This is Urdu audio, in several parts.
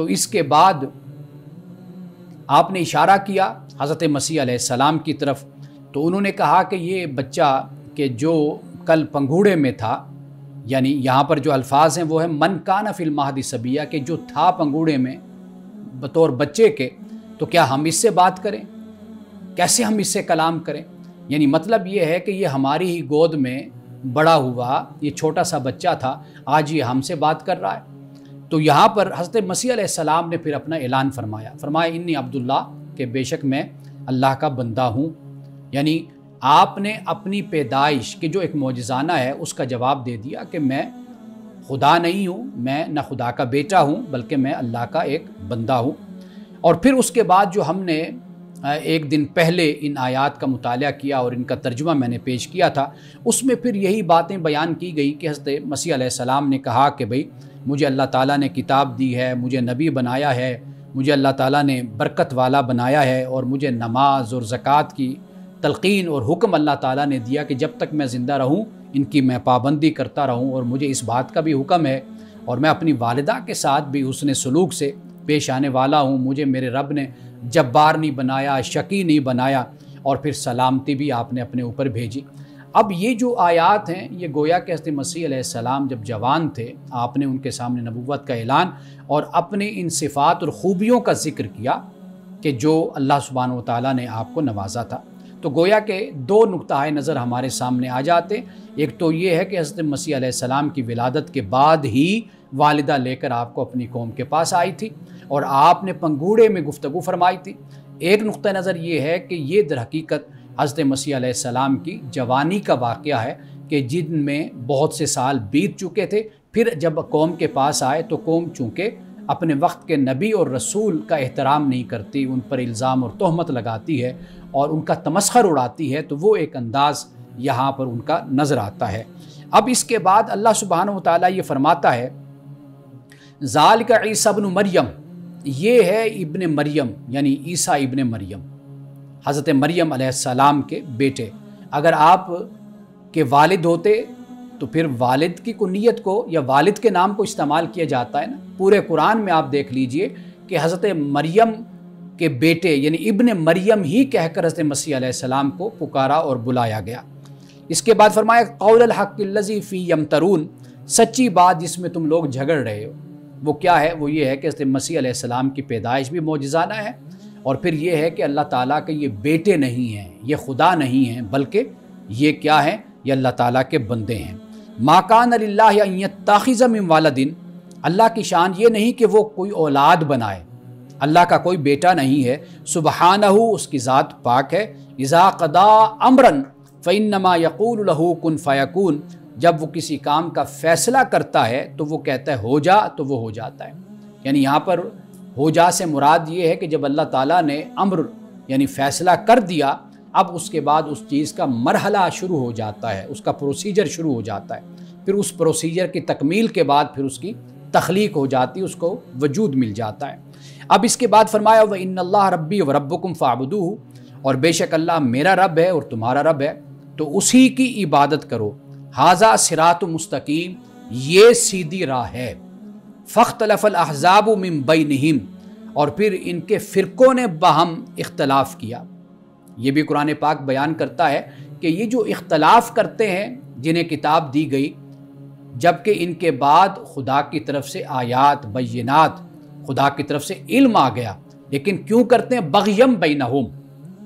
تو اس کے بعد آپ نے اشارہ کیا حضرت مسیح علیہ السلام کی طرف، تو انہوں نے کہا کہ یہ بچہ کہ جو کل پنگھوڑے میں تھا، یعنی یہاں پر جو الفاظ ہیں وہ ہے من کان فی المہد صبیہ، کہ جو تھا پنگھوڑے میں بطور بچے کے، تو کیا ہم اس سے بات کریں، کیسے ہم اس سے کلام کریں؟ یعنی مطلب یہ ہے کہ یہ ہماری ہی گود میں بڑا ہوا یہ چھوٹا سا بچہ تھا، آج یہ ہم سے بات کر رہا ہے۔ تو یہاں پر حضرت مسیح علیہ السلام نے پھر اپنا اعلان فرمایا انی عبداللہ، کہ بے شک میں اللہ کا بندہ ہوں۔ یعنی آپ نے اپنی پیدائش کے جو ایک معجزانہ ہے اس کا جواب دے دیا کہ میں خدا نہیں ہوں، میں نہ خدا کا بیٹا ہوں، بلکہ میں اللہ کا ایک بندہ ہوں۔ اور پھر اس کے بعد جو ہم نے ایک دن پہلے ان آیات کا مطالعہ کیا اور ان کا ترجمہ میں نے پیش کیا تھا، اس میں پھر یہی باتیں بیان کی گئی کہ حضرت مسیح علیہ السلام نے کہا کہ بھئی مجھے اللہ تعالیٰ نے کتاب دی ہے، مجھے نبی بنایا ہے، مجھے اللہ تعالیٰ نے برکت والا بنایا ہے، اور مجھے نماز اور زکوٰۃ کی تلقین اور حکم اللہ تعالیٰ نے دیا کہ جب تک میں زندہ رہوں ان کی میں پابندی کرتا رہوں، اور مجھے اس بات کا بھی حکم ہے اور میں اپنی والدہ کے ساتھ بھی حسن سلوک سے پیش آنے والا ہوں، مجھے میرے رب نے جبار نہیں بنایا، شقی نہیں بنایا، اور پھر سلامتی بھی آپ نے اپنے اوپر بھیجی۔ اب یہ جو آیات ہیں یہ گویا کہ حضرت مسیح علیہ السلام جب جوان تھے آپ نے ان کے سامنے نبوت کا اعلان اور اپنے ان صفات اور خوبیوں کا ذکر کیا کہ جو اللہ سبحانہ و تعالیٰ نے آپ کو نوازا تھا۔ تو گویا کہ دو نقطۂ نظر ہمارے سامنے آ جاتے، ایک تو یہ ہے کہ حضرت مسیح علیہ السلام کی ولادت کے بعد ہی والدہ لے کر آپ کو اپنی قوم کے پاس آئی تھی اور آپ نے پنگھوڑے میں گفتگو فرمائی تھی۔ ایک نقطہ نظر یہ ہے کہ یہ در حقیقت حضرت مسیح علیہ السلام کی جوانی کا واقعہ ہے کہ جن میں بہت سے سال بیت چکے تھے، پھر جب قوم کے پاس آئے تو قوم چونکہ اپنے وقت کے نبی اور رسول کا احترام نہیں کرتی، ان پر الزام اور تہمت لگاتی ہے اور ان کا تمسخر اڑاتی ہے، تو وہ ایک انداز یہاں پر ان کا نظر آتا ہے۔ اب اس کے بعد اللہ سبحانہ و تعالیٰ یہ فرماتا ہے ذالک عیسیٰ ابن مریم، یہ ہے ابن مریم یعنی عیسیٰ ابن مریم، حضرت مریم علیہ السلام کے بیٹے۔ اگر آپ کے والد ہوتے تو پھر والد کی کنیت کو یا والد کے نام کو استعمال کیا جاتا ہے نا۔ پورے قرآن میں آپ دیکھ لیجئے کہ حضرت مریم کے بیٹے یعنی ابن مریم ہی کہہ کر حضرت مسیح علیہ السلام کو پکارا اور بلایا گیا۔ اس کے بعد فرمایا قول الحق الذی فی یمترون، سچی بات جس میں تم لوگ جھگڑ رہے ہو وہ کیا ہے؟ وہ یہ ہے کہ حضرت مسیح علیہ السلام کی پیدائش بھی معجزانہ ہے، اور پھر یہ ہے کہ اللہ تعالیٰ کے یہ بیٹے نہیں ہیں، یہ خدا نہیں ہیں، بلکہ یہ کیا ہیں؟ یہ اللہ تعالیٰ کے بندے ہیں۔ ما کان للہ ان یتخذ من ولد، اللہ کی شان یہ نہیں کہ وہ کوئی اولاد بنائے، اللہ کا کوئی بیٹا نہیں ہے، سبحانہ اس کی ذات پاک ہے، اذا قضا امرا فانما یقول له کن فیکون، جب وہ کسی کام کا فیصلہ کرتا ہے تو وہ کہتا ہے ہو جا تو وہ ہو جاتا ہے۔ یعنی یہاں پر ہو جا سے مراد یہ ہے کہ جب اللہ تعالیٰ نے امر یعنی فیصلہ کر دیا، اب اس کے بعد اس چیز کا مرحلہ شروع ہو جاتا ہے، اس کا پروسیجر شروع ہو جاتا ہے، پھر اس پروسیجر کی تکمیل کے بعد پھر اس کی تخلیق ہو جاتی ہے، اس کو وجود مل جاتا ہے۔ اب اس کے بعد فرمایا وَإِنَّ اللَّهَ رَبِّي وَرَبُّكُمْ فَاعْبُدُوهُ، اور بے شک اللہ میرا رب ہے اور تمہارا رب ہے تو اسی کی عبادت کرو۔ ھذا صراط مستقیم، یہ سیدھی راہ ہے۔ فاختلف الاحزاب من بینہم، اور پھر ان کے فرقوں نے باہم اختلاف کیا۔ یہ بھی قرآن پاک بیان کرتا ہے کہ یہ جو اختلاف کرتے ہیں جنہیں کتاب دی گئی، جبکہ ان کے بعد خدا کی طرف سے آیات بینات، خدا کی طرف سے علم آ گیا، لیکن کیوں کرتے ہیں؟ بغیم بینہم،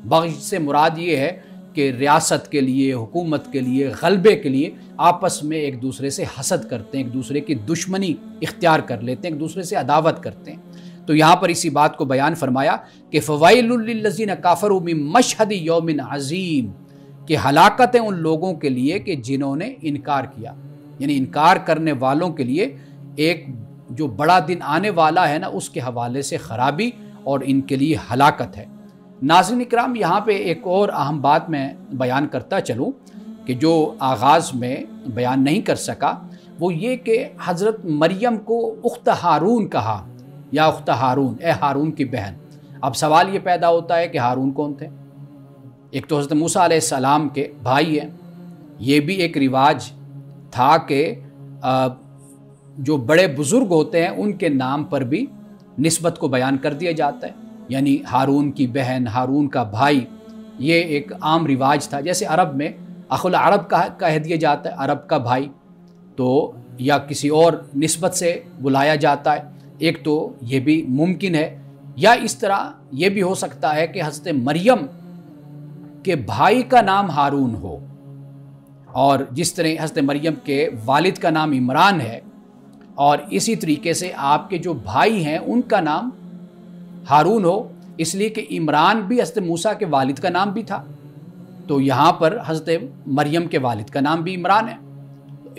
بغی سے مراد یہ ہے کہ ریاست کے لیے، حکومت کے لیے، غلبے کے لیے آپس میں ایک دوسرے سے حسد کرتے ہیں، ایک دوسرے کی دشمنی اختیار کر لیتے ہیں، ایک دوسرے سے عداوت کرتے ہیں۔ تو یہاں پر اسی بات کو بیان فرمایا کہ فویل للذین کفروا من مشہد یوم عظیم، کہ ہلاکت ہے ان لوگوں کے لیے کہ جنہوں نے انکار کیا، یعنی انکار کرنے والوں کے لیے ایک جو بڑا دن آنے والا ہے نا، اس کے حوالے سے خرابی اور ان کے لیے ہلاکت ہے۔ ناظرین اکرام، یہاں پہ ایک اور اہم بات میں بیان کرتا چلوں کہ جو آغاز میں بیان نہیں کر سکا، وہ یہ کہ حضرت مریم کو اخت ہارون کہا، یا اخت ہارون، اے ہارون کی بہن۔ اب سوال یہ پیدا ہوتا ہے کہ ہارون کون تھے؟ ایک تو حضرت موسیٰ علیہ السلام کے بھائی ہیں، یہ بھی ایک رواج تھا کہ جو بڑے بزرگ ہوتے ہیں ان کے نام پر بھی نسبت کو بیان کر دیا جاتا ہے، یعنی ہارون کی بہن، ہارون کا بھائی، یہ ایک عام رواج تھا۔ جیسے عرب میں اخو العرب کہہ دیا جاتا ہے، عرب کا بھائی، تو یا کسی اور نسبت سے بلایا جاتا ہے، ایک تو یہ بھی ممکن ہے، یا اس طرح یہ بھی ہو سکتا ہے کہ حضرت مریم کے بھائی کا نام ہارون ہو، اور جس طرح حضرت مریم کے والد کا نام عمران ہے، اور اسی طریقے سے آپ کے جو بھائی ہیں ان کا نام ہارون ہو، اس لیے کہ عمران بھی حضرت موسیٰ کے والد کا نام بھی تھا، تو یہاں پر حضرت مریم کے والد کا نام بھی عمران ہے۔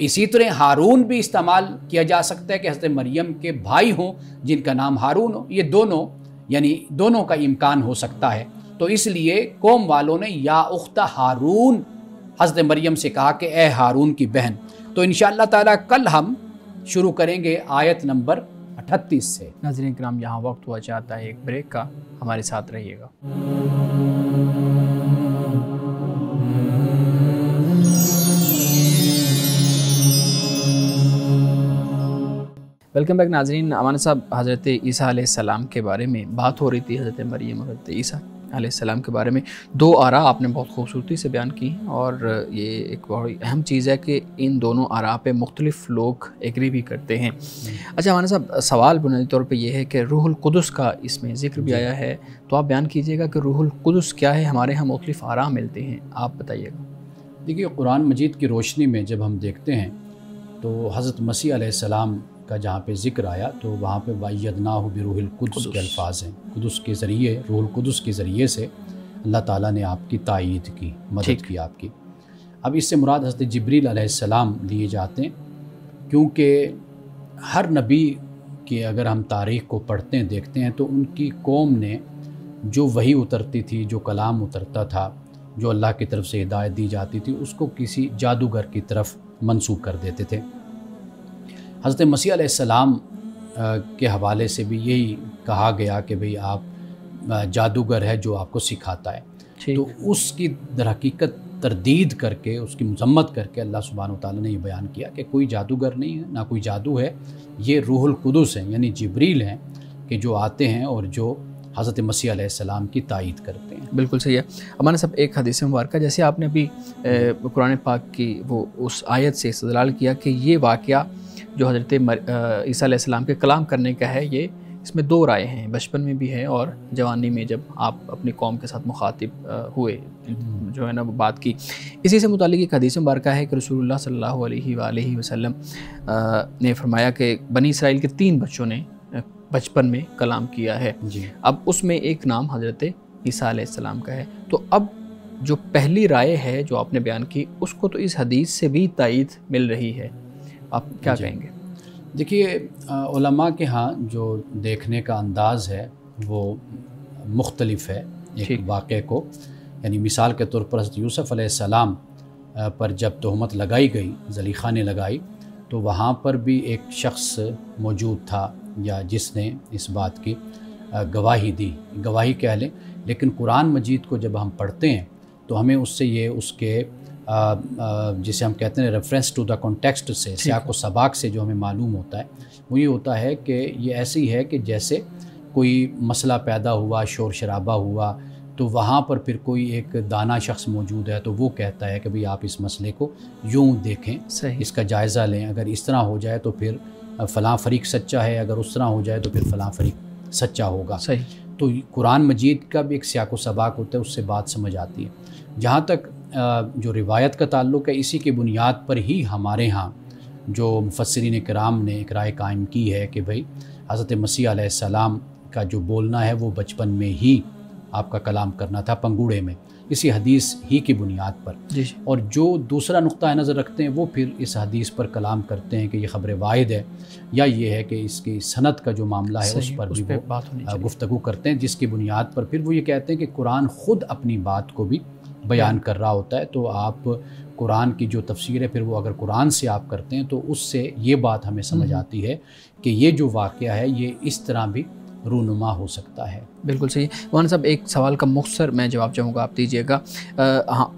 اسی طرح ہارون بھی استعمال کیا جا سکتا ہے کہ حضرت مریم کے بھائی ہوں جن کا نام ہارون ہو، یہ دونوں یعنی دونوں کا امکان ہو سکتا ہے۔ تو اس لیے قوم والوں نے یا اخت ہارون حضرت مریم سے کہا کہ اے ہارون کی بہن۔ تو انشاءاللہ تعالیٰ کل ہم شروع کریں گے آیت نمبر 38 سے۔ ناظرین کرام، یہاں وقت ہوا چاہتا ہے ایک بریک کا، ہمارے ساتھ رہیے گا۔ ویلکم بیک ناظرین۔ امان صاحب، حضرت عیسیٰ علیہ السلام کے بارے میں بات ہو رہی تھی، حضرت مریم اور حضرت عیسیٰ علیہ السلام کے بارے میں دو آراء آپ نے بہت خوبصورتی سے بیان کی، اور یہ ایک بہت اہم چیز ہے کہ ان دونوں آراء پہ مختلف لوگ ایگری بھی کرتے ہیں۔ اچھا امان صاحب، سوال بنیادی طور پہ یہ ہے کہ روح القدس کا اس میں ذکر بھی آیا ہے، تو آپ بیان کیجئے گا کہ روح القدس کیا ہے؟ ہمارے ہاں مختلف آراء ملتے ہیں، آپ بتائیے گا۔ دیکھیے، قرآن مجید کی روشنی میں جب ہم دیکھتے ہیں تو حضرت مسیح علیہ السلام کا جہاں پہ ذکر آیا تو وہاں پہ وَأَيَّدْنَاهُ بِرُوحِ الْقُدُسِ کے الفاظ ہیں۔ قدس کے ذریعے، روح القدس کے ذریعے سے اللہ تعالیٰ نے آپ کی تائید کی، مدد کی آپ کی۔ اب اس سے مراد حضرت جبریل علیہ السلام لیے جاتے ہیں، کیونکہ ہر نبی کی اگر ہم تاریخ کو پڑھتے ہیں دیکھتے ہیں تو ان کی قوم نے جو وحی اترتی تھی، جو کلام اترتا تھا، جو اللہ کی طرف سے ہدایت دی جاتی تھی، اس کو کسی جادوگر کی طرف منسوب کر دیتے تھے۔ حضرت مسیح علیہ السلام کے حوالے سے بھی یہی کہا گیا کہ بھئی آپ جادوگر ہے جو آپ کو سکھاتا ہے، تو اس کی در حقیقت تردید کر کے، اس کی مذمت کر کے اللہ سبحانہ وتعالیٰ نے یہ بیان کیا کہ کوئی جادوگر نہیں ہے، نہ کوئی جادو ہے، یہ روح القدس ہیں، یعنی جبریل ہیں کہ جو آتے ہیں اور جو حضرت مسیح علیہ السلام کی تائید کرتے ہیں۔ بالکل صحیح ہے۔ ہمارے سب ایک حدیث مبارکہ، جیسے آپ نے ابھی قرآن پاک کی وہ اس آیت سے استدلال کیا کہ یہ واقعہ جو حضرت عیسیٰ علیہ السلام کے کلام کرنے کا ہے، یہ اس میں دو رائے ہیں، بچپن میں بھی ہے اور جوانی میں جب آپ اپنی قوم کے ساتھ مخاطب ہوئے جو ہے نا وہ بات کی۔ اسی سے متعلق ایک حدیث مبارکہ ہے کہ رسول اللہ صلی اللہ علیہ وآلہ وسلم نے فرمایا کہ بنی اسرائیل کے 3 بچوں نے بچپن میں کلام کیا ہے۔ اب اس میں ایک نام حضرت عیسیٰ علیہ السلام کا ہے، تو اب جو پہلی رائے ہے جو آپ نے بیان کی، اس کو تو اس حدیث سے بھی تائید مل رہی ہے، آپ کیا کہیں گے؟ دیکھیے، علماء کے ہاں جو دیکھنے کا انداز ہے وہ مختلف ہے ایک واقعے کو، یعنی مثال کے طور پر حضرت یوسف علیہ السلام پر جب تہمت لگائی گئی، زلیخا نے لگائی، تو وہاں پر بھی ایک شخص موجود تھا یا جس نے اس بات کی گواہی دی، گواہی کہہ لیں، لیکن قرآن مجید کو جب ہم پڑھتے ہیں تو ہمیں اس سے یہ اس کے جسے ہم کہتے ہیں ریفرنس ٹو دا کانٹیکسٹ سے، سیاق و سباق سے جو ہمیں معلوم ہوتا ہے وہ یہ ہوتا ہے کہ یہ ایسی ہے کہ جیسے کوئی مسئلہ پیدا ہوا، شور شرابہ ہوا، تو وہاں پر پھر کوئی ایک دانا شخص موجود ہے تو وہ کہتا ہے کہ بھئی آپ اس مسئلے کو یوں دیکھیں، اس کا جائزہ لیں، اگر اس طرح ہو جائے تو پھر فلاں فریق سچا ہے، اگر اس طرح ہو جائے تو پھر فلاں فریق سچا ہوگا۔ تو قرآن مجید کا بھی ایک سیاق و سباق ہوتا ہے، اس سے بات سمجھ آتی ہے۔ جہاں تک جو روایت کا تعلق ہے، اسی کی بنیاد پر ہی ہمارے ہاں جو مفسرین کرام نے ایک رائے قائم کی ہے کہ بھئی حضرت مسیح علیہ السلام کا جو بولنا ہے وہ بچپن میں ہی آپ کا کلام کرنا تھا پنگوڑے میں، اسی حدیث ہی کی بنیاد پر۔ اور جو دوسرا نقطہ نظر رکھتے ہیں وہ پھر اس حدیث پر کلام کرتے ہیں کہ یہ خبر واحد ہے، یا یہ ہے کہ اس کی سند کا جو معاملہ ہے اس پر بھی وہ گفتگو کرتے ہیں، جس کی بنیاد پر پھر وہ یہ کہتے ہیں کہ قرآن خود اپنی بات کو بھی بیان کر رہا ہوتا ہے، تو آپ قرآن کی جو تفسیر ہے پھر وہ اگر قرآن سے آپ کرتے ہیں تو اس سے یہ بات ہمیں سمجھ آتی ہے کہ یہ جو واقعہ ہے یہ اس طرح بھی رونما ہو سکتا ہے۔ بالکل صحیح۔ مولانا صاحب، ایک سوال کا مختصر میں جواب چاہوں گا، آپ دیجیے گا۔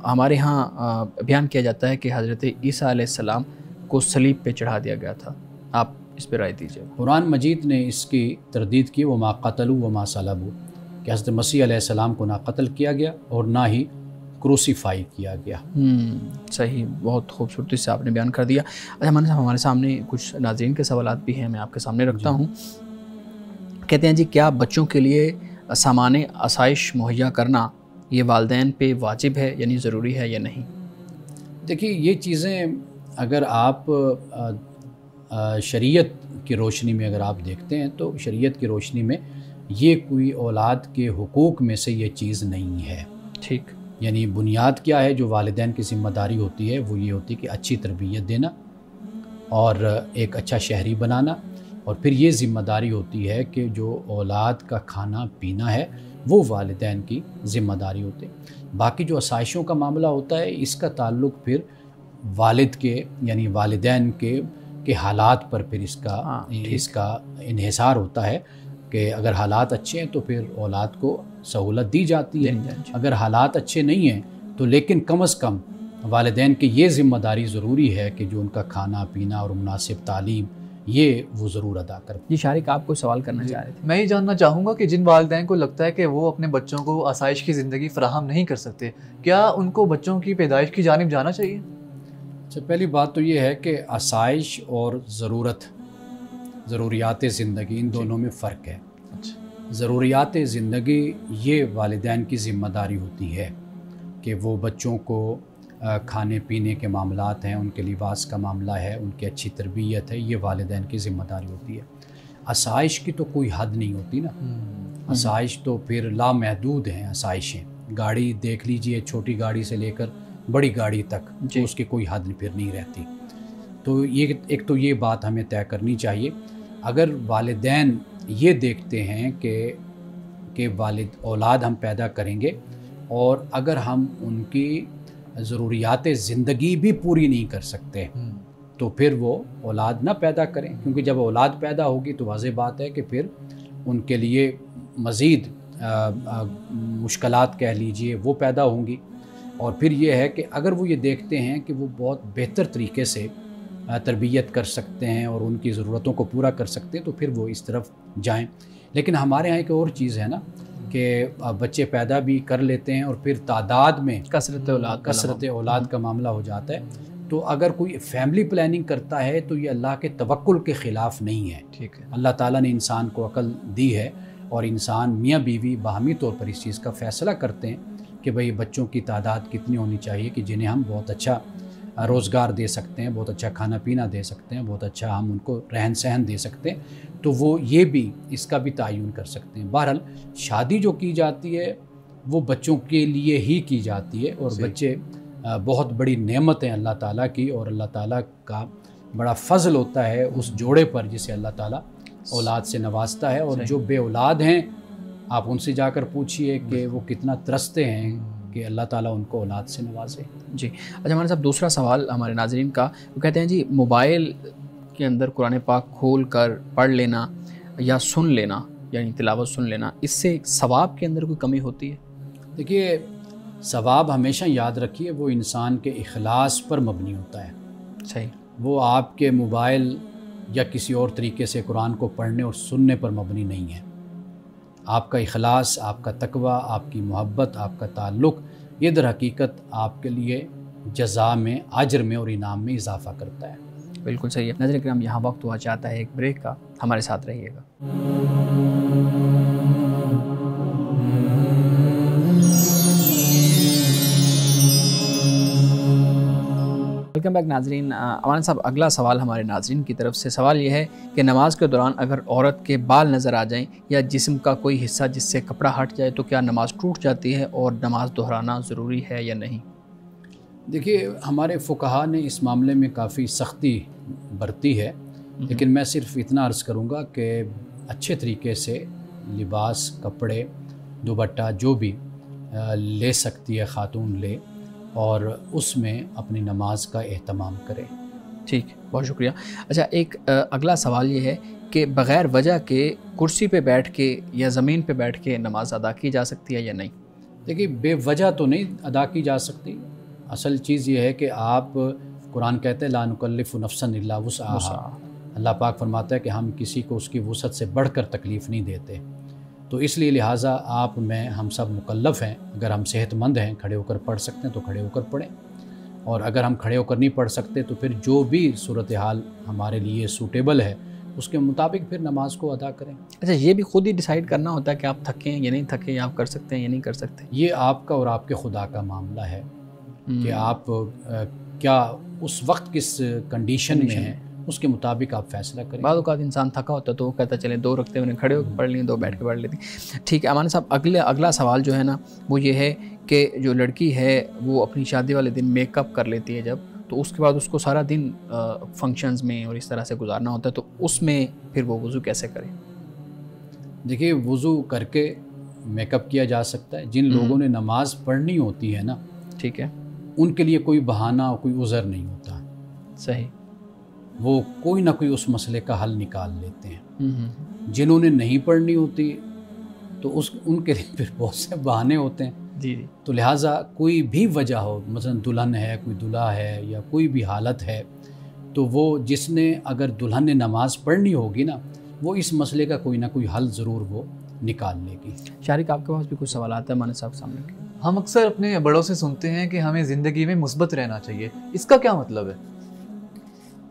ہمارے ہاں بیان کیا جاتا ہے کہ حضرت عیسیٰ علیہ السلام کو صلیب پہ چڑھا دیا گیا تھا، آپ اس پہ رائے دیجیے۔ قرآن مجید نے اس کی تردید کی، وما قتلوا وما صلبوا، کہ حضرت مسیح علیہ السلام کو نہ قتل کیا گیا اور نہ ہی کروسیفائی کیا گیا۔ صحیح، بہت خوبصورتی سے آپ نے بیان کر دیا۔ اچھا ہمارے سامنے کچھ ناظرین کے سوالات بھی ہیں، میں آپ کے سامنے رکھتا ہوں۔ کہتے ہیں جی کیا بچوں کے لیے سامان آسائش مہیا کرنا یہ والدین پہ واجب ہے، یعنی ضروری ہے یا نہیں؟ دیکھیے یہ چیزیں اگر آپ شریعت کی روشنی میں اگر آپ دیکھتے ہیں تو شریعت کی روشنی میں یہ کوئی اولاد کے حقوق میں سے یہ چیز نہیں ہے۔ ٹھیک، یعنی بنیاد کیا ہے جو والدین کی ذمہ داری ہوتی ہے وہ یہ ہوتی ہے کہ اچھی تربیت دینا اور ایک اچھا شہری بنانا، اور پھر یہ ذمہ داری ہوتی ہے کہ جو اولاد کا کھانا پینا ہے وہ والدین کی ذمہ داری ہوتی ہے۔ باقی جو آسائشوں کا معاملہ ہوتا ہے اس کا تعلق پھر والد کے یعنی والدین کے حالات پر پھر اس کا انحصار ہوتا ہے کہ اگر حالات اچھے ہیں تو پھر اولاد کو سہولت دی جاتی ہے، اگر حالات اچھے نہیں ہیں تو لیکن کم از کم والدین کی یہ ذمہ داری ضروری ہے کہ جو ان کا کھانا پینا اور مناسب تعلیم یہ وہ ضرور ادا کر۔ جی شارق، آپ کو سوال کرنا چاہ رہے تھے؟ میں یہ جاننا چاہوں گا کہ جن والدین کو لگتا ہے کہ وہ اپنے بچوں کو آسائش کی زندگی فراہم نہیں کر سکتے، کیا ان کو بچوں کی پیدائش کی جانب جانا چاہیے؟ اچھا، پہلی بات تو یہ ہے کہ آسائش اور ضروریات زندگی ان دونوں میں فرق ہے۔ ضروریات زندگی یہ والدین کی ذمہ داری ہوتی ہے کہ وہ بچوں کو کھانے پینے کے معاملات ہیں، ان کے لباس کا معاملہ ہے، ان کی اچھی تربیت ہے، یہ والدین کی ذمہ داری ہوتی ہے۔ آسائش کی تو کوئی حد نہیں ہوتی نا، آسائش تو پھر لامحدود ہیں آسائشیں۔ گاڑی دیکھ لیجئے، چھوٹی گاڑی سے لے کر بڑی گاڑی تک تو اس کی کوئی حد پھر نہیں رہتی۔ تو ایک تو یہ بات ہمیں طے کرنی چاہیے۔ اگر والدین یہ دیکھتے ہیں کہ اولاد ہم پیدا کریں گے اور اگر ہم ان کی ضروریات زندگی بھی پوری نہیں کر سکتے تو پھر وہ اولاد نہ پیدا کریں، کیونکہ جب اولاد پیدا ہوگی تو واضح بات ہے کہ پھر ان کے لیے مزید مشکلات کہہ لیجئے وہ پیدا ہوں گی۔ اور پھر یہ ہے کہ اگر وہ یہ دیکھتے ہیں کہ وہ بہت بہتر طریقے سے تربیت کر سکتے ہیں اور ان کی ضرورتوں کو پورا کر سکتے ہیں تو پھر وہ اس طرف جائیں۔ لیکن ہمارے ہاں ایک اور چیز ہے نا کہ بچے پیدا بھی کر لیتے ہیں اور پھر تعداد میں کثرت اولاد کا معاملہ ہو جاتا ہے۔ تو اگر کوئی فیملی پلاننگ کرتا ہے تو یہ اللہ کے توکل کے خلاف نہیں ہے۔ ٹھیک ہے، اللہ تعالیٰ نے انسان کو عقل دی ہے اور انسان میاں بیوی باہمی طور پر اس چیز کا فیصلہ کرتے ہیں کہ بھئی بچوں کی تعداد کتنی ہونی چاہیے کہ جنہیں ہم بہت اچھا روزگار دے سکتے ہیں، بہت اچھا کھانا پینا دے سکتے ہیں، بہت اچھا ہم ان کو رہن سہن دے سکتے ہیں، تو وہ یہ بھی اس کا بھی تعین کر سکتے ہیں۔ بہرحال شادی جو کی جاتی ہے وہ بچوں کے لیے ہی کی جاتی ہے، اور بچے بہت بڑی نعمت ہیں اللہ تعالیٰ کی، اور اللہ تعالیٰ کا بڑا فضل ہوتا ہے اس جوڑے پر جسے اللہ تعالیٰ اولاد سے نوازتا ہے۔ اور جو بے اولاد ہیں آپ ان سے جا کر پوچھئے کہ وہ کتنا ترستے ہیں کہ اللہ تعالیٰ ان کو اولاد سے نوازے۔ جی اچھا ہمارے صاحب، دوسرا سوال ہمارے ناظرین کا، وہ کہتے ہیں جی موبائل کے اندر قرآن پاک کھول کر پڑھ لینا یا سن لینا، یعنی تلاوت سن لینا، اس سے ثواب کے اندر کوئی کمی ہوتی ہے؟ دیکھیے ثواب ہمیشہ یاد رکھیے وہ انسان کے اخلاص پر مبنی ہوتا ہے۔ صحیح، وہ آپ کے موبائل یا کسی اور طریقے سے قرآن کو پڑھنے اور سننے پر مبنی نہیں ہے۔ آپ کا اخلاص، آپ کا تقوی، آپ کی محبت، آپ کا تعلق، یہ در حقیقت آپ کے لیے جزا میں، اجر میں اور انعام میں اضافہ کرتا ہے۔ بالکل صحیح ہے۔ ناظرین کرام، یہاں وقت ہوا چاہتا ہے ایک بریک کا، ہمارے ساتھ رہیے گا۔ ویلکم بیک ناظرین۔ امان صاحب، اگلا سوال ہمارے ناظرین کی طرف سے، سوال یہ ہے کہ نماز کے دوران اگر عورت کے بال نظر آ جائیں یا جسم کا کوئی حصہ جس سے کپڑا ہٹ جائے تو کیا نماز ٹوٹ جاتی ہے اور نماز دہرانا ضروری ہے یا نہیں؟ دیکھیے ہمارے فقہا نے اس معاملے میں کافی سختی برتی ہے، لیکن میں صرف اتنا عرض کروں گا کہ اچھے طریقے سے لباس، کپڑے، دوپٹہ جو بھی لے سکتی ہے خاتون لے، اور اس میں اپنی نماز کا اہتمام کرے۔ ٹھیک، بہت شکریہ۔ اچھا، ایک اگلا سوال یہ ہے کہ بغیر وجہ کے کرسی پہ بیٹھ کے یا زمین پہ بیٹھ کے نماز ادا کی جا سکتی ہے یا نہیں؟ دیکھیے بے وجہ تو نہیں ادا کی جا سکتی۔ اصل چیز یہ ہے کہ آپ، قرآن کہتے ہیں لا نکلف نفسا الا وسعها، اللہ پاک فرماتا ہے کہ ہم کسی کو اس کی وسعت سے بڑھ کر تکلیف نہیں دیتے. تو اس لیے لہٰذا آپ میں ہم سب مکلف ہیں. اگر ہم صحت مند ہیں، کھڑے ہو کر پڑھ سکتے ہیں تو کھڑے ہو کر پڑھیں، اور اگر ہم کھڑے ہو کر نہیں پڑھ سکتے تو پھر جو بھی صورتحال ہمارے لیے سوٹیبل ہے اس کے مطابق پھر نماز کو ادا کریں. اچھا، یہ بھی خود ہی ڈیسائیڈ کرنا ہوتا ہے کہ آپ تھکیں یا نہیں تھکیں، یا آپ کر سکتے ہیں یا نہیں کر سکتے؟ یہ آپ کا اور آپ کے خدا کا معاملہ ہے کہ آپ کیا اس وقت کس کنڈیشن میں ہیں، اس کے مطابق آپ فیصلہ کریں. بعض اوقات انسان تھکا ہوتا ہے تو وہ کہتا ہے چلیں 2 رکعتیں میں نے کھڑے ہو کے پڑھ لیں، 2 بیٹھ کے پڑھ لیتی. ٹھیک ہے امان صاحب، اگلا سوال جو ہے نا وہ یہ ہے کہ جو لڑکی ہے وہ اپنی شادی والے دن میک اپ کر لیتی ہے جب، تو اس کے بعد اس کو سارا دن فنکشنز میں اور اس طرح سے گزارنا ہوتا ہے، تو اس میں پھر وہ وضو کیسے کرے؟ دیکھیے، وضو کر کے میک اپ کیا جا سکتا ہے. جن لوگوں نے نماز پڑھنی ہوتی ہے نا، ٹھیک ہے، ان کے لیے کوئی بہانہ اور کوئی عذر نہیں ہوتا. صحیح، وہ کوئی نہ کوئی اس مسئلے کا حل نکال لیتے ہیں. جنہوں نے نہیں پڑھنی ہوتی تو ان کے لیے پھر بہت سے بہانے ہوتے ہیں. جی. تو لہٰذا کوئی بھی وجہ ہو، مثلا دلہن ہے، کوئی دلہا ہے، یا کوئی بھی حالت ہے، تو وہ جس نے اگر دلہن نے نماز پڑھنی ہوگی نا، وہ اس مسئلے کا کوئی نہ کوئی حل ضرور وہ نکال لے گی. شارق، آپ کے پاس بھی کچھ سوالات ہیں مانے صاحب سامنے؟ ہم اکثر اپنے بڑوں سے سنتے ہیں کہ ہمیں زندگی میں مثبت رہنا چاہیے، اس کا کیا مطلب ہے؟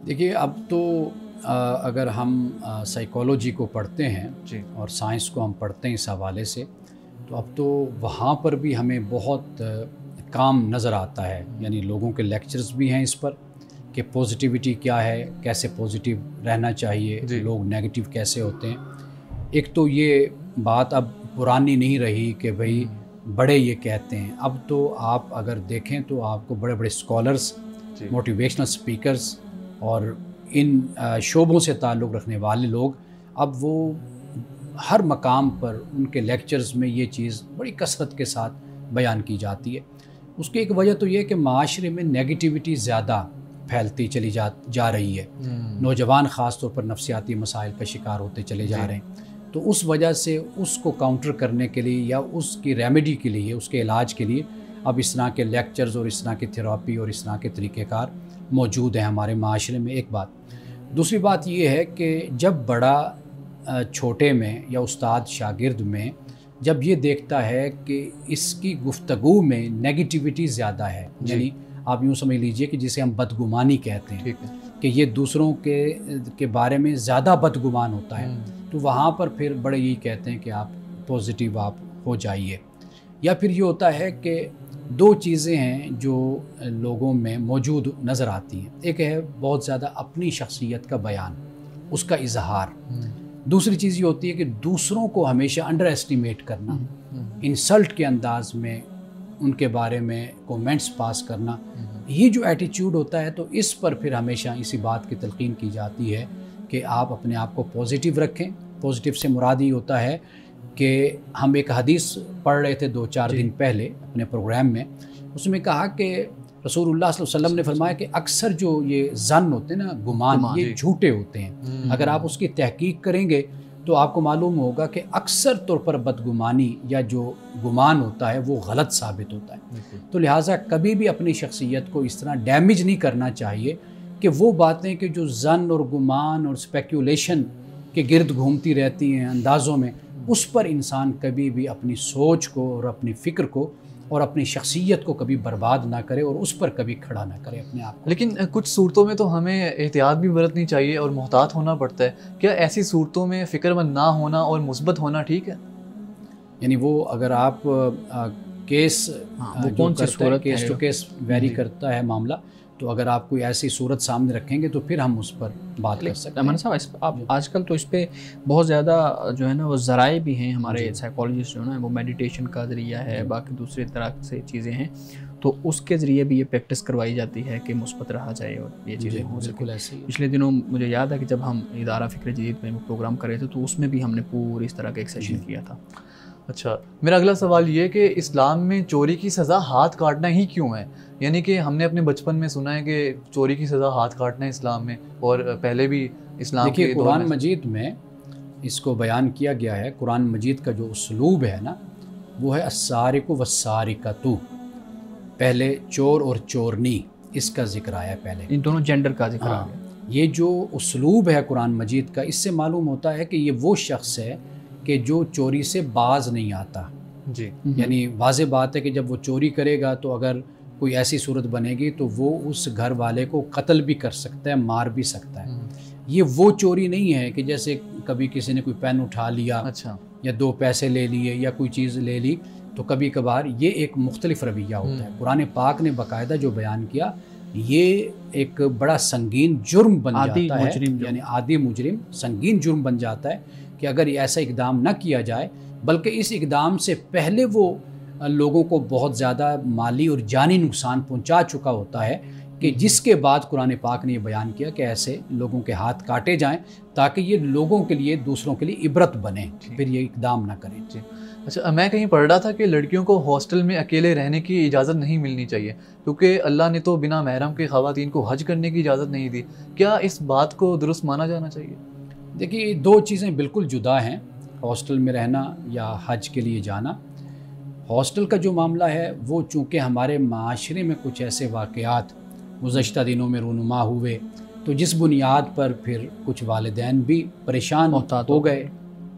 دیکھیے، اب تو اگر ہم سائیکالوجی کو پڑھتے ہیں جی، اور سائنس کو ہم پڑھتے ہیں اس حوالے سے، تو اب تو وہاں پر بھی ہمیں بہت کام نظر آتا ہے. یعنی لوگوں کے لیکچرز بھی ہیں اس پر کہ پازیٹیوٹی کیا ہے، کیسے پازیٹیو رہنا چاہیے، لوگ نیگیٹیو کیسے ہوتے ہیں. ایک تو یہ بات اب پرانی نہیں رہی کہ بھئی بڑے یہ کہتے ہیں. اب تو آپ اگر دیکھیں تو آپ کو بڑے بڑے اسکالرز، موٹیویشنل اسپیکرز اور ان شعبوں سے تعلق رکھنے والے لوگ، اب وہ ہر مقام پر ان کے لیکچرز میں یہ چیز بڑی کثرت کے ساتھ بیان کی جاتی ہے. اس کی ایک وجہ تو یہ کہ معاشرے میں نیگیٹیوٹی زیادہ پھیلتی چلی جا رہی ہے. نوجوان خاص طور پر نفسیاتی مسائل کا شکار ہوتے چلے جا رہے ہیں. تو اس وجہ سے اس کو کاؤنٹر کرنے کے لیے یا اس کی ریمیڈی کے لیے، اس کے علاج کے لیے اب اس طرح کے لیکچرز اور اس طرح کی تھراپی اور اس طرح کے طریقہ کار موجود ہیں ہمارے معاشرے میں. ایک بات. دوسری بات یہ ہے کہ جب بڑا چھوٹے میں یا استاد شاگرد میں جب یہ دیکھتا ہے کہ اس کی گفتگو میں نیگیٹیوٹی زیادہ ہے، یعنی آپ یوں سمجھ لیجئے کہ جسے ہم بدگمانی کہتے ہیں کہ یہ دوسروں کے بارے میں زیادہ بدگمان ہوتا ہے، تو وہاں پر پھر بڑے یہی کہتے ہیں کہ آپ پازیٹیو آپ ہو جائیے. یا پھر یہ ہوتا ہے کہ 2 چیزیں ہیں جو لوگوں میں موجود نظر آتی ہیں. ایک ہے بہت زیادہ اپنی شخصیت کا بیان، اس کا اظہار. دوسری چیز یہ ہوتی ہے کہ دوسروں کو ہمیشہ انڈر ایسٹیمیٹ کرنا، انسلٹ کے انداز میں ان کے بارے میں کومنٹس پاس کرنا. یہ جو ایٹیچیوڈ ہوتا ہے، تو اس پر پھر ہمیشہ اسی بات کی تلقین کی جاتی ہے کہ آپ اپنے آپ کو پازیٹیو رکھیں. پازیٹیو سے مراد یہ ہوتا ہے کہ ہم ایک حدیث پڑھ رہے تھے 2-4 دن پہلے اپنے پروگرام میں. اس میں کہا کہ رسول اللہ صلی اللہ علیہ وسلم نے فرمایا کہ اکثر جو یہ ظن ہوتے ہیں نا، گمان، یہ جھوٹے ہوتے ہیں. اگر آپ اس کی تحقیق کریں گے تو آپ کو معلوم ہوگا کہ اکثر طور پر بدگمانی یا جو گمان ہوتا ہے وہ غلط ثابت ہوتا ہے. تو لہٰذا کبھی بھی اپنی شخصیت کو اس طرح ڈیمیج نہیں کرنا چاہیے کہ وہ باتیں کہ جو ظن اور گمان اور اسپیکولیشن کے گرد گھومتی رہتی ہیں اندازوں میں، اس پر انسان کبھی بھی اپنی سوچ کو اور اپنی فکر کو اور اپنی شخصیت کو کبھی برباد نہ کرے اور اس پر کبھی کھڑا نہ کرے اپنے آپ کو. لیکن کچھ صورتوں میں تو ہمیں احتیاط بھی برتنی چاہیے اور محتاط ہونا پڑتا ہے. کیا ایسی صورتوں میں فکر مند نہ ہونا اور مثبت ہونا ٹھیک ہے؟ یعنی وہ اگر آپ کیس کون سی صورت کیس ٹو کیس ویری کرتا ہے معاملہ، تو اگر آپ کوئی ایسی صورت سامنے رکھیں گے تو پھر ہم اس پر بات کر سکتے ہیں. امان صاحب، آج کل تو اس پہ بہت زیادہ جو ہے نا وہ ذرائع بھی ہیں. ہمارے سائیکالوجسٹ جو ہے نا وہ میڈیٹیشن کا ذریعہ ہے، باقی دوسری طرح سے چیزیں ہیں، تو اس کے ذریعے بھی یہ پریکٹس کروائی جاتی ہے کہ مثبت رہا جائے اور یہ چیزیں ہو سکیں. پچھلے دنوں مجھے یاد ہے کہ جب ہم ادارہ فکر جدید میں پروگرام کر رہے تھے تو اس میں بھی ہم نے پوری اس طرح کا ایک سیشن کیا تھا. اچھا، میرا اگلا سوال یہ کہ اسلام میں چوری کی سزا ہاتھ کاٹنا ہی کیوں ہے؟ یعنی کہ ہم نے اپنے بچپن میں سنا ہے کہ چوری کی سزا ہاتھ کاٹنا ہے اسلام میں، اور پہلے بھی اسلام کے قرآن مجید میں اس کو بیان کیا گیا ہے. قرآن مجید کا جو اسلوب ہے نا، وہ ہے السارق والسارقۃ. پہلے چور اور چورنی اس کا ذکر آیا، پہلے ان دونوں جینڈر کا ذکر آیا. یہ جو اسلوب ہے قرآن مجید کا، اس سے معلوم ہوتا ہے کہ یہ وہ شخص ہے کہ جو چوری سے باز نہیں آتا. جی یعنی واضح بات ہے کہ جب وہ چوری کرے گا تو اگر کوئی ایسی صورت بنے گی تو وہ اس گھر والے کو قتل بھی کر سکتا ہے، مار بھی سکتا ہے. یہ وہ چوری نہیں ہے کہ جیسے کبھی کسی نے کوئی پین اٹھا لیا، اچھا، یا 2 پیسے لے لیے یا کوئی چیز لے لی، تو کبھی کبھار یہ ایک مختلف رویہ ہوتا ہے. قرآن پاک نے باقاعدہ جو بیان کیا، یہ ایک بڑا سنگین جرم بن جاتا ہے، یعنی عادی مجرم سنگین جرم بن جاتا ہے کہ اگر ایسا اقدام نہ کیا جائے، بلکہ اس اقدام سے پہلے وہ لوگوں کو بہت زیادہ مالی اور جانی نقصان پہنچا چکا ہوتا ہے، کہ جس کے بعد قرآن پاک نے یہ بیان کیا کہ ایسے لوگوں کے ہاتھ کاٹے جائیں تاکہ یہ لوگوں کے لیے، دوسروں کے لیے عبرت بنے، پھر یہ اقدام نہ کریں. جی اچھا، میں کہیں پڑھ رہا تھا کہ لڑکیوں کو ہاسٹل میں اکیلے رہنے کی اجازت نہیں ملنی چاہیے، کیونکہ اللہ نے تو بنا محرم کے خواتین کو حج کرنے کی اجازت نہیں دی. کیا اس بات کو درست مانا جانا چاہیے؟ دیکھیے 2 چیزیں بالکل جدا ہیں، ہاسٹل میں رہنا یا حج کے لیے جانا. ہاسٹل کا جو معاملہ ہے وہ چونکہ ہمارے معاشرے میں کچھ ایسے واقعات گزشتہ دنوں میں رونما ہوئے، تو جس بنیاد پر پھر کچھ والدین بھی پریشان ہو گئے،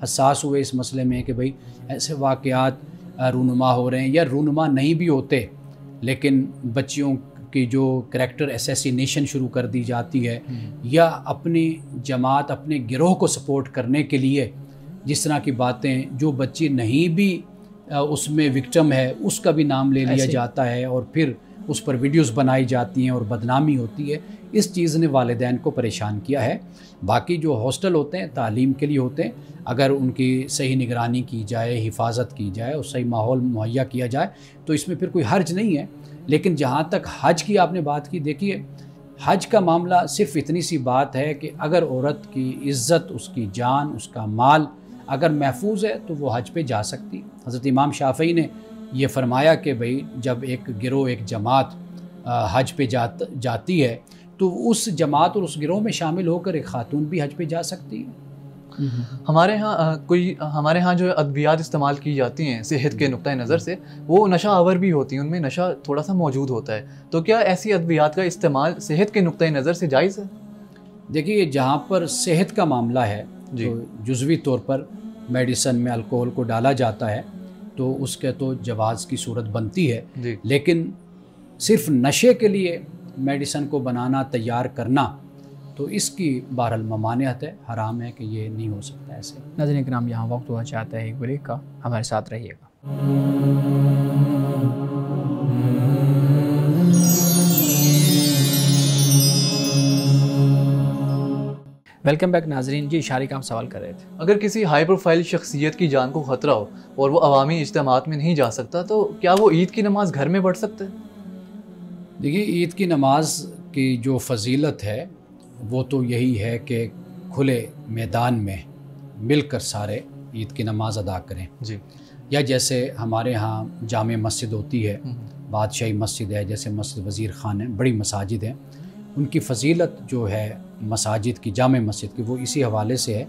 حساس ہوئے اس مسئلے میں کہ بھئی ایسے واقعات رونما ہو رہے ہیں، یا رونما نہیں بھی ہوتے لیکن بچیوں کی جو کریکٹر اسیسینیشن شروع کر دی جاتی ہے، یا اپنی جماعت، اپنے گروہ کو سپورٹ کرنے کے لیے جس طرح کی باتیں، جو بچی نہیں بھی اس میں وکٹم ہے اس کا بھی نام لے لیا جاتا ہے، اور پھر اس پر ویڈیوز بنائی جاتی ہیں اور بدنامی ہوتی ہے. اس چیز نے والدین کو پریشان کیا ہے. باقی جو ہاسٹل ہوتے ہیں تعلیم کے لیے ہوتے ہیں، اگر ان کی صحیح نگرانی کی جائے، حفاظت کی جائے اور صحیح ماحول مہیا کیا جائے تو اس میں پھر کوئی حرج نہیں ہے. لیکن جہاں تک حج کی آپ نے بات کی، دیکھیے حج کا معاملہ صرف اتنی سی بات ہے کہ اگر عورت کی عزت، اس کی جان، اس کا مال اگر محفوظ ہے تو وہ حج پہ جا سکتی. حضرت امام شافعی نے یہ فرمایا کہ بھئی جب ایک گروہ، ایک جماعت حج پہ جاتی ہے تو اس جماعت اور اس گروہ میں شامل ہو کر ایک خاتون بھی حج پہ جا سکتی ہے. ہمارے ہاں جو ادویات استعمال کی جاتی ہیں صحت کے نقطۂ نظر سے، وہ نشہ آور بھی ہوتی ہیں، ان میں نشہ تھوڑا سا موجود ہوتا ہے. تو کیا ایسی ادویات کا استعمال صحت کے نقطۂ نظر سے جائز ہے؟ دیکھیے جہاں پر صحت کا معاملہ ہے تو جزوی طور پر میڈیسن میں الکوہل کو ڈالا جاتا ہے تو اس کے تو جواز کی صورت بنتی ہے. لیکن صرف نشے کے لیے میڈیسن کو بنانا، تیار کرنا، تو اس کی بہرحال ممانعت ہے، حرام ہے کہ یہ نہیں ہو سکتا ایسے. ناظرین کرام، یہاں وقت ہوا چاہتا ہے ایک بریک کا، ہمارے ساتھ رہیے گا. ویلکم بیک ناظرین. جی اشارے کا ہم سوال کر رہے تھے، اگر کسی ہائی پروفائل شخصیت کی جان کو خطرہ ہو اور وہ عوامی اجتماعات میں نہیں جا سکتا، تو کیا وہ عید کی نماز گھر میں پڑھ سکتے ہیں؟ دیکھیے عید کی نماز کی جو فضیلت ہے وہ تو یہی ہے کہ کھلے میدان میں مل کر سارے عید کی نماز ادا کریں. جی، یا جیسے ہمارے ہاں جامع مسجد ہوتی ہے، بادشاہی مسجد ہے، جیسے مسجد وزیر خان ہے، بڑی مساجد ہیں، ان کی فضیلت جو ہے مساجد کی، جامع مسجد کی، وہ اسی حوالے سے ہے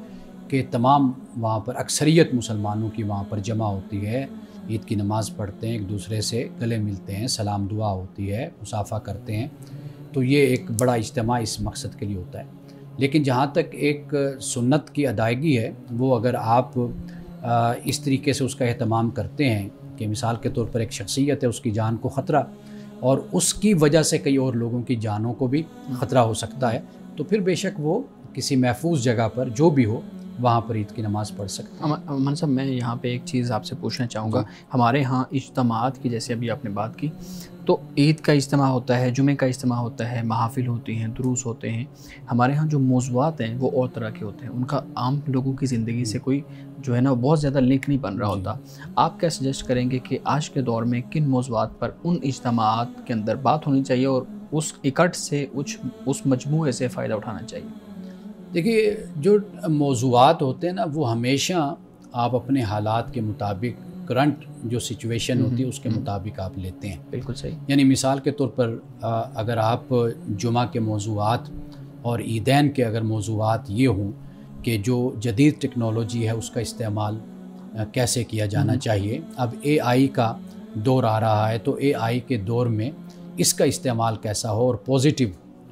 کہ تمام وہاں پر اکثریت مسلمانوں کی وہاں پر جمع ہوتی ہے، عید کی نماز پڑھتے ہیں، ایک دوسرے سے گلے ملتے ہیں، سلام دعا ہوتی ہے، مصافحہ کرتے ہیں. تو یہ ایک بڑا اجتماع اس مقصد کے لیے ہوتا ہے. لیکن جہاں تک ایک سنت کی ادائیگی ہے، وہ اگر آپ اس طریقے سے اس کا اہتمام کرتے ہیں کہ مثال کے طور پر ایک شخصیت ہے، اس کی جان کو خطرہ، اور اس کی وجہ سے کئی اور لوگوں کی جانوں کو بھی خطرہ ہو سکتا ہے، تو پھر بے شک وہ کسی محفوظ جگہ پر جو بھی ہو وہاں پر عید کی نماز پڑھ سکتے ہیں. من صاحب میں یہاں پہ ایک چیز آپ سے پوچھنا چاہوں گا. ہمارے ہاں اجتماعات کی جیسے ابھی آپ نے بات کی، تو عید کا اجتماع ہوتا ہے، جمعہ کا اجتماع ہوتا ہے، محافل ہوتی ہیں، دروس ہوتے ہیں. ہمارے ہاں جو موضوعات ہیں وہ اور طرح کے ہوتے ہیں، ان کا عام لوگوں کی زندگی سے کوئی جو ہے نا بہت زیادہ لنک نہیں بن رہا ہوتا. آپ کیا سجیسٹ کریں گے کہ آج کے دور میں کن موضوعات پر ان اجتماعات کے اندر بات ہونی چاہیے اور اس اکٹھ سے اس مجموعے سے فائدہ اٹھانا چاہیے؟ دیکھیے جو موضوعات ہوتے ہیں نا، وہ ہمیشہ آپ اپنے حالات کے مطابق، کرنٹ جو سچویشن ہوتی ہے اس کے مطابق آپ لیتے ہیں. بالکل صحیح. یعنی مثال کے طور پر اگر آپ جمعہ کے موضوعات اور عیدین کے اگر موضوعات یہ ہوں کہ جو جدید ٹیکنالوجی ہے اس کا استعمال کیسے کیا جانا چاہیے. اب AI کا دور آ رہا ہے، تو AI کے دور میں اس کا استعمال کیسا ہو اور پازیٹیو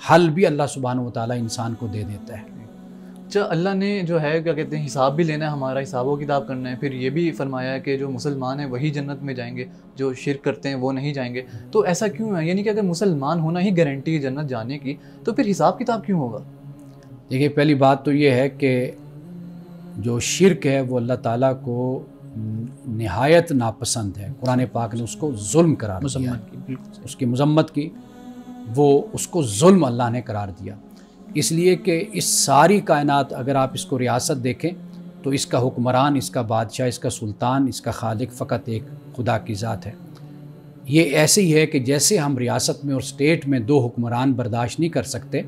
حل بھی اللہ سبحانہ و تعالیٰ انسان کو دے دیتا ہے۔ اچھا، اللہ نے جو ہے کیا کہتے ہیں حساب بھی لینا ہے، ہمارا حساب و کتاب کرنا ہے، پھر یہ بھی فرمایا ہے کہ جو مسلمان ہیں وہی جنت میں جائیں گے، جو شرک کرتے ہیں وہ نہیں جائیں گے۔ تو ایسا کیوں ہے؟ یعنی کہ اگر مسلمان ہونا ہی گارنٹی ہے جنت جانے کی، تو پھر حساب کتاب کیوں ہوگا؟ دیکھیے، پہلی بات تو یہ ہے کہ جو شرک ہے وہ اللہ تعالیٰ کو نہایت ناپسند ہے۔ قرآن پاک نے اس کو ظلم قرار دیا، اس کی مذمت کی، وہ اس کو ظلم اللہ نے قرار دیا، اس لیے کہ اس ساری کائنات اگر آپ اس کو ریاست دیکھیں تو اس کا حکمران، اس کا بادشاہ، اس کا سلطان، اس کا خالق فقط ایک خدا کی ذات ہے۔ یہ ایسے ہی ہے کہ جیسے ہم ریاست میں اور اسٹیٹ میں دو حکمران برداشت نہیں کر سکتے،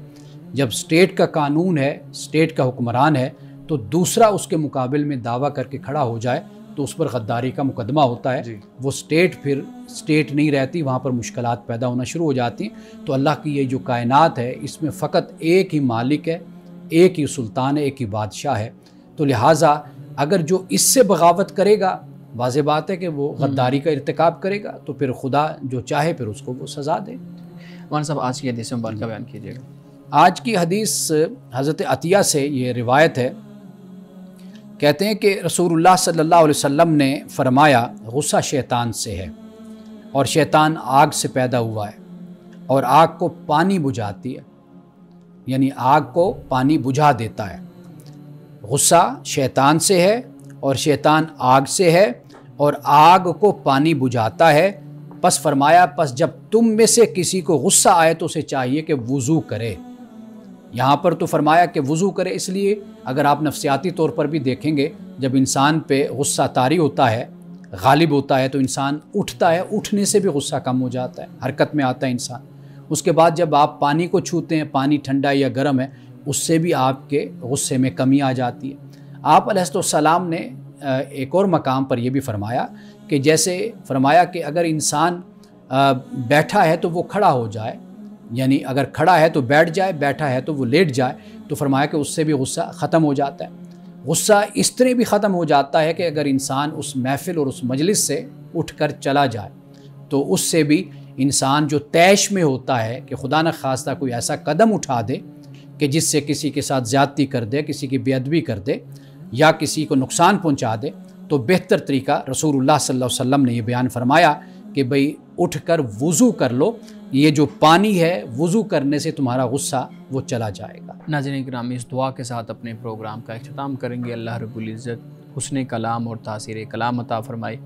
جب اسٹیٹ کا قانون ہے، اسٹیٹ کا حکمران ہے، تو دوسرا اس کے مقابل میں دعویٰ کر کے کھڑا ہو جائے تو اس پر غداری کا مقدمہ ہوتا ہے، وہ اسٹیٹ پھر اسٹیٹ نہیں رہتی، وہاں پر مشکلات پیدا ہونا شروع ہو جاتی ہیں۔ تو اللہ کی یہ جو کائنات ہے اس میں فقط ایک ہی مالک ہے، ایک ہی سلطان ہے، ایک ہی بادشاہ ہے۔ تو لہٰذا اگر جو اس سے بغاوت کرے گا، واضح بات ہے کہ وہ غداری کا ارتکاب کرے گا، تو پھر خدا جو چاہے پھر اس کو وہ سزا دے۔ مولانا صاحب، آج کی حدیث مبارکہ بیان کیجیے گا۔ آج کی حدیث حضرت عطیہ سے یہ روایت ہے، کہتے ہیں کہ رسول اللہ صلی اللہ علیہ وسلم نے فرمایا، غصہ شیطان سے ہے، اور شیطان آگ سے پیدا ہوا ہے، اور آگ کو پانی بجھاتی ہے، یعنی آگ کو پانی بجھا دیتا ہے۔ غصہ شیطان سے ہے اور شیطان آگ سے ہے اور آگ کو پانی بجھاتا ہے۔ پس فرمایا، پس جب تم میں سے کسی کو غصہ آئے تو اسے چاہیے کہ وضو کرے۔ یہاں پر تو فرمایا کہ وضو کرے، اس لیے اگر آپ نفسیاتی طور پر بھی دیکھیں گے، جب انسان پہ غصہ طاری ہوتا ہے، غالب ہوتا ہے، تو انسان اٹھتا ہے، اٹھنے سے بھی غصہ کم ہو جاتا ہے، حرکت میں آتا ہے انسان۔ اس کے بعد جب آپ پانی کو چھوتے ہیں، پانی ٹھنڈا یا گرم ہے، اس سے بھی آپ کے غصے میں کمی آ جاتی ہے۔ آپ علیہ السلام نے ایک اور مقام پر یہ بھی فرمایا کہ جیسے فرمایا کہ اگر انسان بیٹھا ہے تو وہ کھڑا ہو جائے، یعنی اگر کھڑا ہے تو بیٹھ جائے، بیٹھا ہے تو وہ لیٹ جائے، تو فرمایا کہ اس سے بھی غصہ ختم ہو جاتا ہے۔ غصہ اس طرح بھی ختم ہو جاتا ہے کہ اگر انسان اس محفل اور اس مجلس سے اٹھ کر چلا جائے تو اس سے بھی انسان جو طیش میں ہوتا ہے کہ خدا نخواستہ کوئی ایسا قدم اٹھا دے کہ جس سے کسی کے ساتھ زیادتی کر دے، کسی کی بے ادبی کر دے یا کسی کو نقصان پہنچا دے، تو بہتر طریقہ رسول اللہ صلی اللہ علیہ وسلم نے یہ بیان فرمایا کہ بھئی اٹھ کر وضو کر لو، یہ جو پانی ہے وضو کرنے سے تمہارا غصہ وہ چلا جائے گا۔ ناظرین کرام، اس دعا کے ساتھ اپنے پروگرام کا اختتام کریں گے۔ اللہ رب العزت حسن کلام اور تاثیر کلام عطا فرمائے،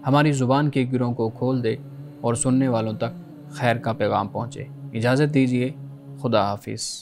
ہماری زبان کے گروں کو کھول دے اور سننے والوں تک خیر کا پیغام پہنچے۔ اجازت دیجیے، خدا حافظ۔